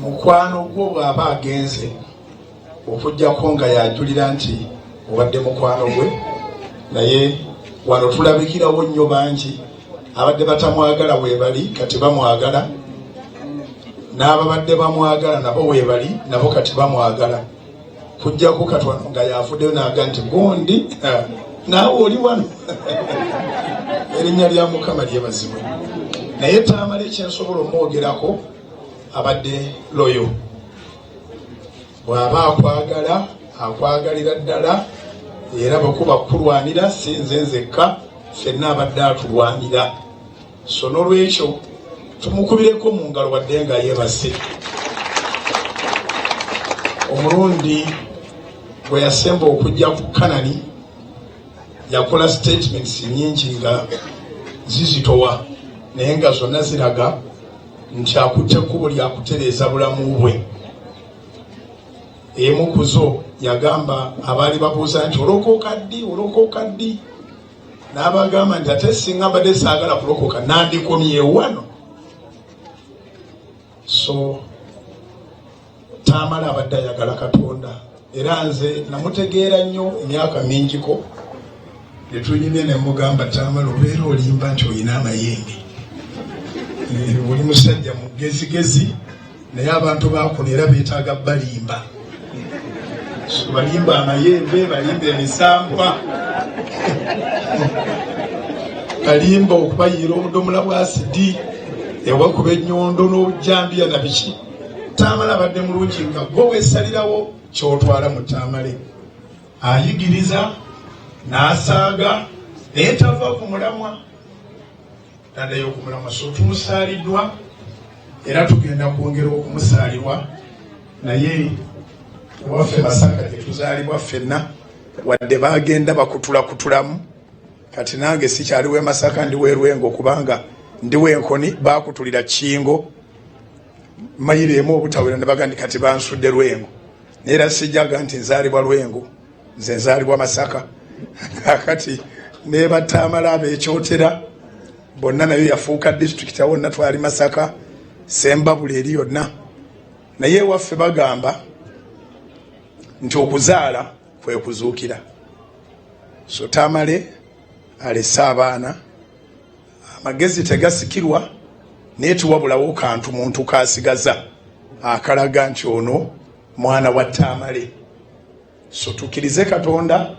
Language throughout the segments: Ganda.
mukwano gwo bw'aba agenze okujjako nga yajulira nti obadde mukwano gwe, naye wano tulabikirawo nnyo bangi abadde batamwagala weebali kati bamwagala, n'ababadde bamwagala nabo weebali nabo kati bamwagala, kujjako Katonda nga yafuddeyo n'aga nti gundi naawe oli wano. Erinnya lya Mukama lyebazibwe. Naye Tamale kyensobola omwogerako abadde loyo. Bw'aba akwagala akwagalira ddala, era bwekuba kulwanira si nze nzekka, ffenna abadde atulwanira. So n'olwekyo tumukubireko mu ngalo wadde nga yeebase. Omulundi bwe yasemba okujja ku Kanani yakola statements nyingi nga zizitowa, naye nga zonna ziraga nti akutte ekkubo lyakutereeza bulamu bwe. Emu ku zo yagamba abaali babuuza nti olokoka ddi, n'abagamba nti ate singa mbadde saagala kulokoka nandikomye wano. So Tamale abadde ayagala Katonda, era nze namutegeera nnyo emyaka mingiko. Netunyumye ne mugamba Tamale obeera olimba nti olina amayembe, oli musajja mugezigezi, naye abantu bakuno era beetaaga balimba. Balimba amayembe, balimba emisambwa, balimba okubayiira obudomola bwa asidi, ewakuba ennyondo n'obujambiya na biki. Tamale abadde mulungi nga gwe weesalirawo ky'otwala mu Tamale. Ayigiriza n'asaaga naye tava ku mulamwa, taddayo ku mulamwa. So tumusaaliddwa era tugenda kwongera okumusaalirwa, naye waffe Masaka gye tuzaalibwa ffenna wadde bagenda bakutulakutulamu, kati nange sikyaliwo e Masaka ndiwo Lwengo, kubanga ndiwo Enkoni bakutulira Kingo mayiro emu obutawera ne bagandi kati bansudde Lwengo, naye era sijjaga nti nzaalibwa Lwengo, nze nzaalibwa Masaka. Kati ne Tamale ab'ekyotera bonna nayo yafuuka disitulikiti, wonna twali Masaka, Sembabule eri yonna. Naye waffe bagamba nti okuzaala kwe kuzuukira. So Tamale alese abaana, amagezi tegasikirwa, naye tuwabulawo kantu muntu kasigaza akalaga nti ono mwana wa Tamale. So tukkirize Katonda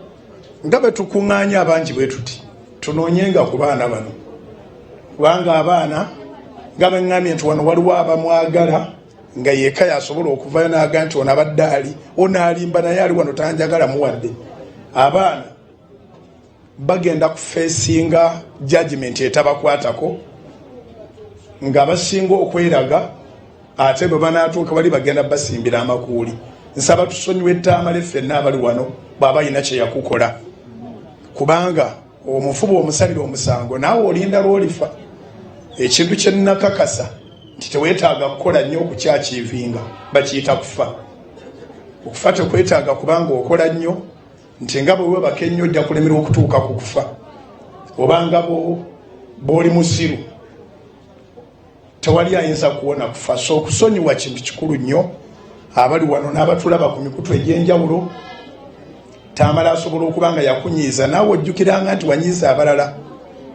nga bwe tukuŋŋaanya abangi bwe tuti, tunoonyenga ku baana bano, kubanga abaana nga bwe ŋŋambye nti wano waliwo abamwagala nga yeka yasobola okuvayo n'aga nti ono abadde ali onaalimba, naye ali wano tanjagala muwadde. Abaana bagenda kufeesinga judgment etabakwatako, nga basinga okweraga, ate bwe banaatuuka bali bagenda basimbira amakuuli. Nsaba tusonyiwe Tamale ffenna abali wano bw'aba yina kye yakukola, kubanga omufuba omusalira omusango naawe olinda lw'olifa. Ekintu kye nnakakasa nti teweetaaga kukola nnyo okukyakiivinga, bakiyita kufa. Okufa tekwetaaga kubanga okola nnyo, nti nga bwe webaka ennyo ojja kulemerwa okutuuka ku kufa, obanga bw'oli musiru tewali ayinza kuwona kufa. So okusonyiwa kintu kikulu nnyo. Abali wano n'abatulaba ku mikutu egy'enjawulo, Tamale asobola okuba nga yakunyiiza, naawe ojjukiranga nti wanyiiza abalala.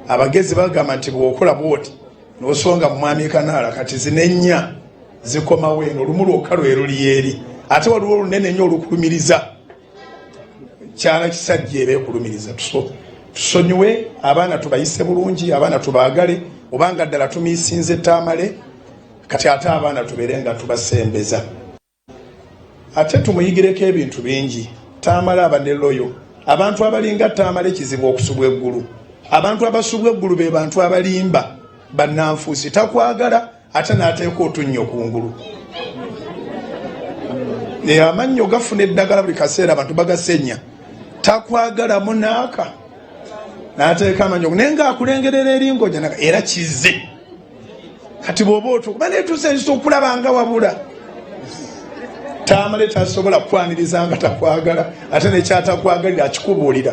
Abagezi bagamba nti bw'okola bw'oti n'osonga mu mwami Kanaala, kati zino ennya zikomawo eno, olumu lwokka lwe luli eri, ate waliwo olunene nnyo olukulumiriza. Kyala kisajja eba ekulumiriza. Tusonyiwe abaana, tubayise bulungi, abaana tubaagale, obanga ddala tumiisinze Tamale, kati ate abaana tubeere nga tubasembeza. Ate tumuyigireko ebintu bingi. Tamale abadde loyo. Abantu abalinga Tamale kizibu okusubwa eggulu. Abantu abasubwa eggulu be bantu abalimba, bannanfuusi. Takwagala ate n'ateeka otunnyo kungulu. Amannyo gafuna eddagala buli kaseera, abantu bagasenya. Takwagala munaaka n'ateeka amannyo, naye ng'akulengerera eringoja era kizze. Kati bw'oba otuuka neetuusa okulaba nga wabula. Tamale tasobola kukwaniriza nga takwagala, ate nekyatakwagalira akikubuulira.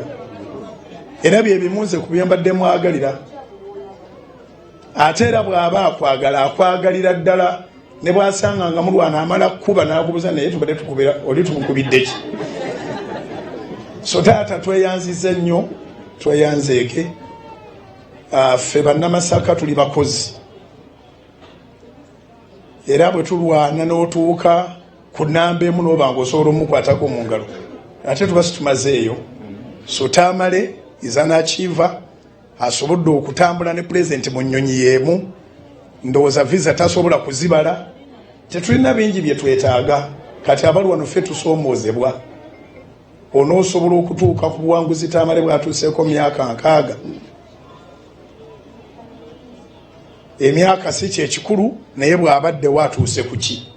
Era bye bimunze ku bye mbadde mwagalira. Ate era bw'aba akwagala, akwagalira ddala ne bwasanga nga mulwana amala kuba nakubuza naye tubadde tukubira oli tumukubidde ki. So taata tweyanzize nnyo, tweyanzeeke. Ffe bannamasaka tuli bakozi era bwe tulwana n'otuuka ku nnamba emu n'oba ng'osobola omukwatako mu ngalo ate tuba situmazeeyo. So Tamale is an achiever, asobodde okutambula ne pulezidenti mu nnyonyi y'emu, ndowooza visa tasobola kuzibala. Tetulina bingi bye twetaaga, kati abali wano ffe tusoomoozebwa. Onoosobola okutuuka ku buwanguzi Tamale bw'atuuseeko myaka 6. Emyaka si kyekikulu naye bw'abadde watuuse ku ki.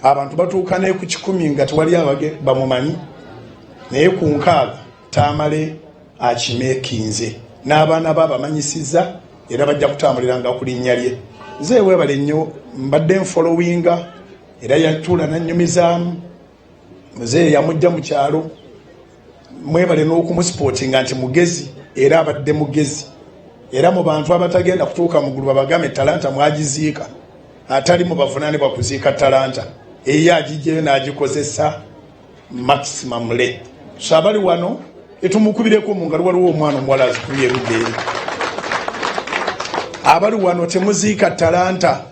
Abantu batuuka naye ku 10 nga tewali bamumanyi, naye ku 6 Tamale akimeekinze n'abaana be abamanyisizza era bajja kutambuliranga ku linnya lye. Nze weebale nnyo, mbadde nfolowinga era yatuula nannyumizaamu. Muzeeyi yamujja mu kyalo, mwebale n'okumusipotinga nti mugezi era abadde mugezi. Era mu bantu abatagenda kutuuka mu ggulu babagambe talanta mwagiziika, atali mu bavunaanibwa kuziika talanta, eyo agijjeyo n'agikozesa maximum le. So abali wano etumukubireko mu ngalo, waliwo omwana omuwala azikubye erudde eri. Abali wano temuziika talanta,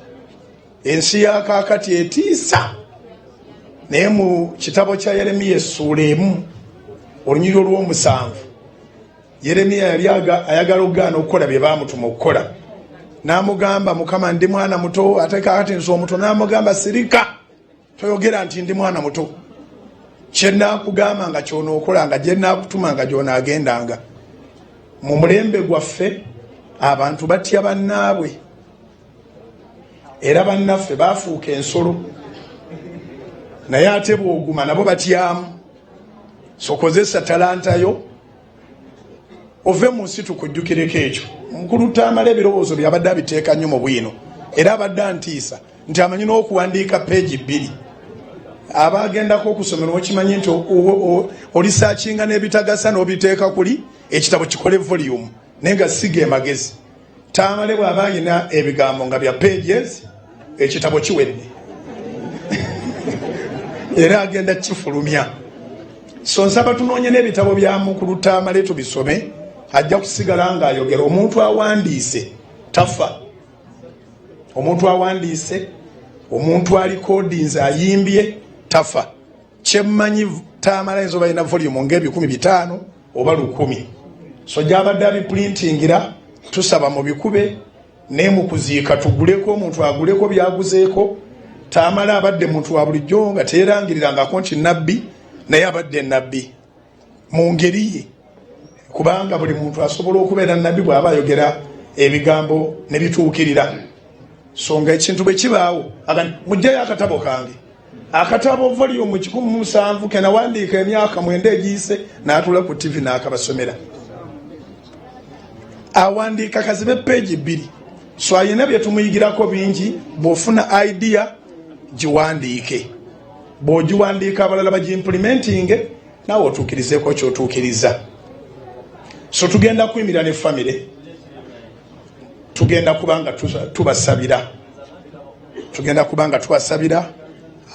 ensi ya kaakati etiisa. Naye mu kitabo kya Yeremiya essuula 1 olunyiriri olw'omusanvu, Yeremiya yali ayagala okugaana okukola bye baamutuma okukola. N'amugamba Mukama, ndi mwana muto ate kaakati nsi omuto. N'amugamba sirika, toyogera nti ndi mwana muto. Kye nnaakugamba nga ky'onookolanga, gye nnaakutuma gy'onaagendanga. Mu mulembe gwaffe abantu batya bannaabwe era bannaffe baafuuka ensolo, naye ate bw'oguma nabo batyamu. Sokozesa talanta yo ove mu nsi tukujjukireko ekyo. Mukulu Tamale ebirowoozo byabadde abiteeka nnyo mu bwino era abadde antiisa nti amanyi n'okuwandiika peegi 2. Abagendako okusomera okimanyi nti olisaakinga n'ebitagasa n'obiteeka kuli ekitabo kikole volume naye nga si ge magezi. Tamale bw'aba alina ebigambo nga bya pages, ekitabo kiwedde era agenda kifulumya. So nsaba tunoonye n'ebitabo bya mukulu Tamale tubisome, ajja kusigala ng'ayogera. Omuntu awandiise tafa, omuntu awandiise, omuntu alikodinze ayimbye tafa. Kyemmanyi Tamale ayinza oba alina volume ng'ebikumi 5 oba 1000. So gy'abadde abiprintingira tusaba mu bikube ne mu kuziika tuguleko, omuntu aguleko byaguzeeko. Tamale abadde muntu wa bulijjo nga teerangirirangako nti nabbi, naye abadde nabbi mu ngeri ye, kubanga buli muntu asobola okubeera nabbi bw'aba ayogera ebigambo ne bituukirira. So nga ekintu bwe kibaawo, mujjayo akatabo kange, akatabo volume 17 ke nawandiika emyaka 9 egiyise, n'atula ku TV n'akabasomera. Awandiika kazibe peegi 2. So ayina bye tumuyigirako bingi. Bw'ofuna idea giwandiike, bw'ogiwandiika abalala bagiimplementing, naawe otuukirizeko ky'otuukiriza. So tugenda kuyimirira ne family, tugenda kubanga tubasabira, tugenda kubanga tubasabira.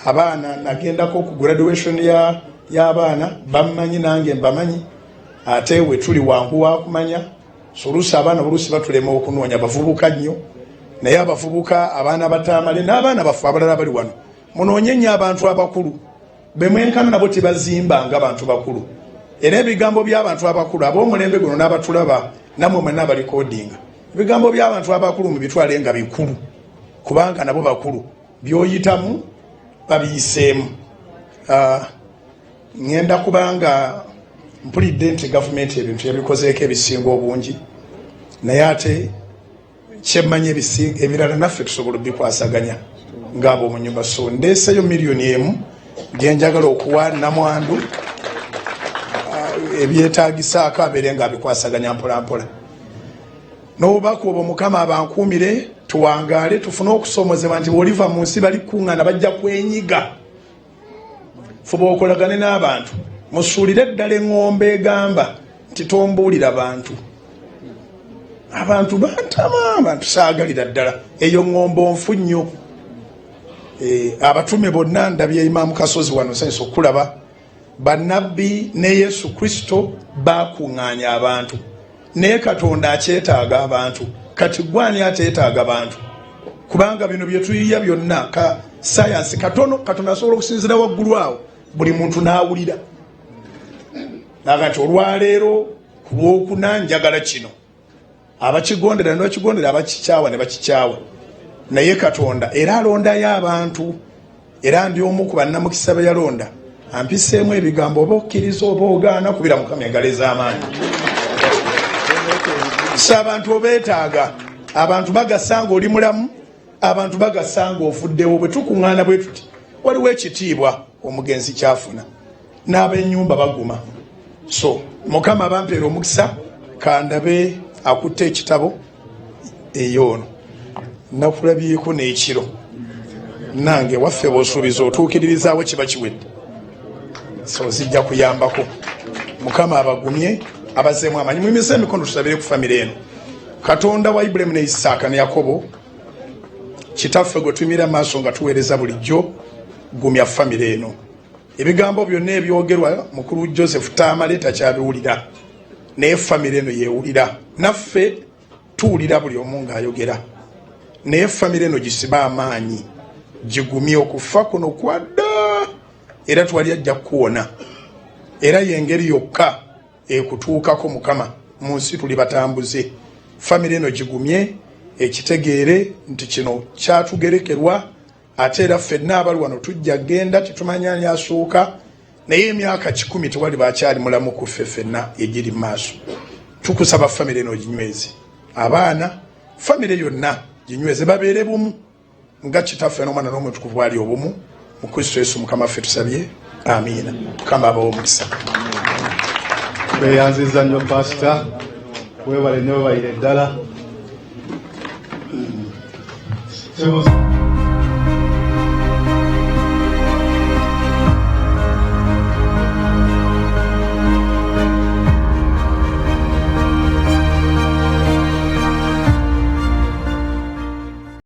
Abaana nagendako ku graduation y'abaana, bammanyi nange mbamanyi, ate we tuli wangu wa kumanya. So oluusi abaana buluusi batulema okunoonya, bavubuka nnyo, naye abavubuka, abaana batamale n'abaana baffe abalala bali wano, munoonye nnyo abantu abakulu be mwenkana nabo tebazimba ng'abantu bakulu. Era ebigambo by'abantu abakulu ab'omulembe guno n'abatulaba namwe mwenna abalikodinga, ebigambo by'abantu abakulu mu bitwale nga bikulu, kubanga nabo bakulu, by'oyitamu babiyiseemu. Ngenda kubanga mpulidde nti gavumenti ebintu yabikozeeko ebisinga obungi, naye ate kyemmanyi ebirala naffe tusobola obikwasaganya ng'abo mu nyumba. So ndeeseyo miliyoni 1 gyenjagala okuwa namwandu ebyetaagisaako abeere ng'abikwasaganya mpolampola. N'obubaka obwo Mukama abankuumire, tuwangaale, tufune okusomozebwa nti bw'oliva mu nsi bali kuŋŋaana bajja kwenyiga. Fuba okolagane n'abantu, musuulire ddala eŋŋombe egamba nti tombuulira bantu. Abantu bantama, abantu saagalira ddala. Eyo ŋŋombe onfu nnyo, abatume bonna ndabye Imam Kasozi wano senso kulaba bannabbi ne Yesu Kristo bakuŋŋaanya abantu naye Katonda akyetaaga abantu kati gwani ateetaaga abantu kubanga bino bye tuyiya byonna ka science Katonda asobola okusinzira waggulu awo buli muntu n'awulira nagati olwaleero ku Lwokuna njagala kino abakigondera ne bakigondera abakikyawa ne bakikyawa naye Katonda era alondayo abantu era ndi omu ku bannamukisa be yalonda ampiseemu ebigambo oba okkiriza oba ogaana kubira Mukama engalo ez'amaanyi so abantu obeetaaga abantu bagasanga oli mulamu abantu bagasanga ofuddewo bwe tukuŋŋaana bwe tuti waliwo ekitiibwa omugenzi kyafuna n'ab'ennyumba baguma so Mukama bampeera omukisa kandabe akutte ekitabo eyoono nakulabyeko n'ekiro nange waffe bw'osuubiza otuukiririzaawo kiba kiwedde so zijja kuyambako Mukama abagumye abazeemu amanyi muyimise emikono tusabire ku famire eno Katonda wa Ibulayimu ne Isaaka ne Yakobo kitaffe gwe tuyimira maaso nga tuweereza bulijjo gumya famire eno ebigambo byonna ebyogerwa mukulu Joseph Tamale takyabiwulira naye famire eno yeewulira naffe tuwulira buli omu ng'ayogera naye famire eno gisiba amaanyi gigumye okufa kuno kwadda era twali ajja kuwona era yengeri yokka ekutuukako Mukama mu nsi tuli batambuze famire eno gigumye ekitegeere nti kino kyatugerekerwa ate era ffenna abali wano tujja genda tetumanyani asooka naye emyaka 10 tewali bakyali mulamu ku ffe ffenna egiri maaso tukusaba famire eno ginyweze abaana famire yonna ginyweze babeere bumu nga kitaffe n'omwana n'omutukuvu ali obumu mu Kristo Yesu Mukama ffe tusabye amiina Mukama abawo omukisa beyanziza nnyo pasita webale ne webayire ddala